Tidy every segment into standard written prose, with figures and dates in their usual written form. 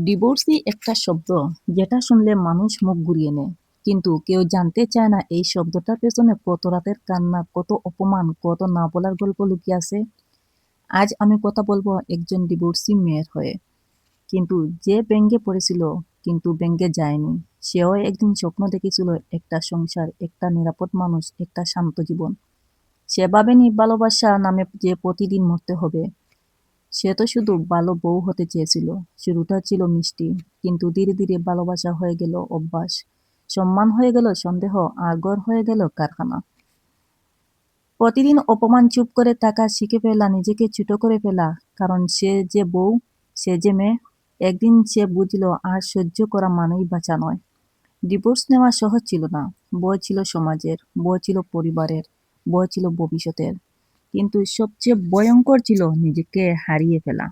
ডিভোর্সই একটা শব্দ যেটা শুনলে মানুষ মুখ ঘুরিয়ে নেয়, কিন্তু কেউ জানতে চায় না এই শব্দটার পেছনে কত রাতের কান্না, কত অপমান, কত না বলার গল্প লুকিয়ে আছে। আজ আমি কথা বলবো একজন ডিভোর্সি মেয়ের হয়ে, কিন্তু যে ভেঙে পড়েছিল কিন্তু ভেঙে যায়নি। সেও একদিন স্বপ্ন দেখেছিল একটা সংসার, একটা নিরাপদ মানুষ, একটা শান্ত জীবন। সে ভাবেনি ভালোবাসা নামে যে প্রতিদিন মরতে হবে। সে তো শুধু ভালো বউ হতে চেয়েছিল। শুরুটা ছিল মিষ্টি, কিন্তু ধীরে ধীরে ভালোবাসা হয়ে গেল অভ্যাস, সম্মান হয়ে গেল সন্দেহ, আর ঘর হয়ে গেল কারখানা। প্রতিদিন অপমান, চুপ করে থাকা শিখে ফেলা, নিজেকে ছোট করে ফেলা, কারণ সে যে বউ, সে যে মেয়ে। একদিন সে বুঝল আর সহ্য করা মানেই বাঁচা নয়। ডিভোর্স নেওয়া সহজ ছিল না। ভয় ছিল সমাজের, ভয় ছিল পরিবারের, ভয় ছিল ভবিষ্যতের, কিন্তু সবচেয়ে ভয়ঙ্কর ছিল নিজেকে হারিয়ে ফেলা।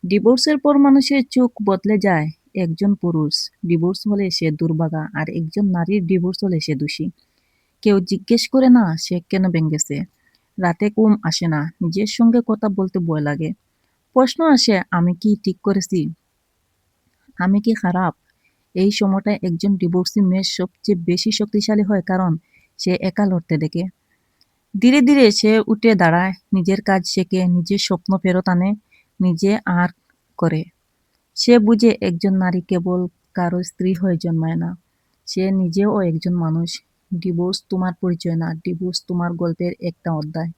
ডিভোর্সের পর মানুষের চোখ বদলে যায়। একজন পুরুষ ডিভোর্স হলে সে দুর্ভাগা, আর একজন নারীর ডিভোর্স হলে সে দোষী। কেউ জিজ্ঞেস করে না সে কেন ভেঙেছে। রাতে ঘুম আসে না, নিজের সঙ্গে কথা বলতে ভয় লাগে। প্রশ্ন আসে, আমি কি ঠিক করেছি? আমি কি খারাপ? এই সময়টা একজন ডিভোর্সি মেয়ের সবচেয়ে বেশি শক্তিশালী হয়, কারণ সে একা লড়তে দেখে। ধীরে ধীরে সে উঠে দাঁড়ায়, নিজের কাজ শেখে, নিজের স্বপ্ন ফেরত আনে, নিজে আর করে। সে বুঝে একজন নারী কেবল কারো স্ত্রী হয়ে জন্মায় না, সে নিজেও একজন মানুষ। ডিভোর্স তোমার পরিচয় না, ডিভোর্স তোমার গল্পের একটা অধ্যায়।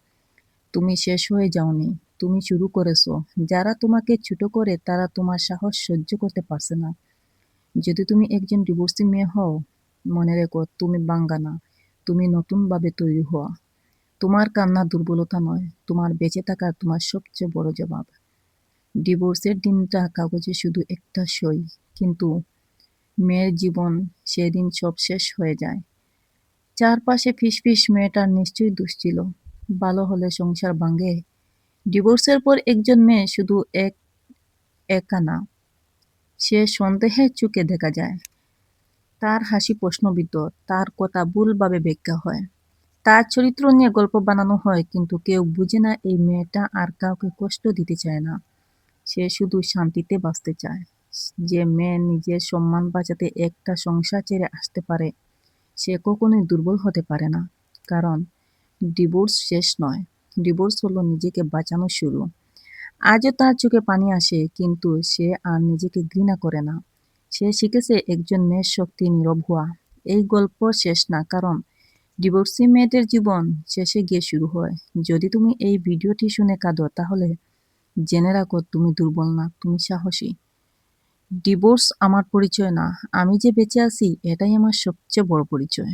তুমি শেষ হয়ে যাওনি, তুমি শুরু করেছো। যারা তোমাকে ছোট করে তারা তোমার সাহস সহ্য করতে পারছে না। যদি তুমি একজন ডিভোর্সি মেয়ে হও, মনে রেখো তুমি ভাঙ্গা না, তুমি নতুনভাবে তৈরি হওয়া। তোমার কান্না দুর্বলতা নয়, তোমার বেঁচে থাকার তোমার সবচেয়ে বড় জবাব। ডিভোর্সের দিনটা কাগজে শুধু একটা সই, কিন্তু মেয়ের জীবন সেদিন সব শেষ হয়ে যায়। চারপাশে ফিসফিস, মেয়েটার নিশ্চয়ই দোষ ছিল, ভালো হলে সংসার ভাঙে। ডিভোর্সের পর একজন মেয়ে শুধু একা না, সে সন্দেহের চোখে দেখা যায়। তার হাসি প্রশ্নবিদ্ধ, তার কথা ভুলভাবে ব্যাখ্যা হয়, তার চরিত্র নিয়ে গল্প বানানো হয়, কিন্তু কেউ বুঝে না এই মেয়েটা আর কাউকে কষ্ট দিতে চায় না। সে শুধু শান্তিতে বাঁচতে চায়। যে মেয়ে নিজের সম্মান বাঁচাতে একটা সংসার ছেড়ে আসতে পারে, সে কখনোই দুর্বল হতে পারে না। কারণ ডিভোর্স শেষ নয়, ডিভোর্স হলো নিজেকে বাঁচানোর শুরু। আজও তার চোখে পানি আসে, কিন্তু সে আর নিজেকে ঘৃণা করে না। সে শিখেছে একজন মেয়ের শক্তি নীরব হওয়া। এই গল্প শেষ না, কারণ ডিভোর্সি মেয়েদের জীবন শেষে গিয়ে শুরু হয়। যদি তুমি এই ভিডিওটি শুনে কাঁদো, তাহলে জেনে রাখো তুমি দুর্বল না, তুমি সাহসী। ডিভোর্স আমার পরিচয় না, আমি যে বেঁচে আছি এটাই আমার সবচেয়ে বড় পরিচয়।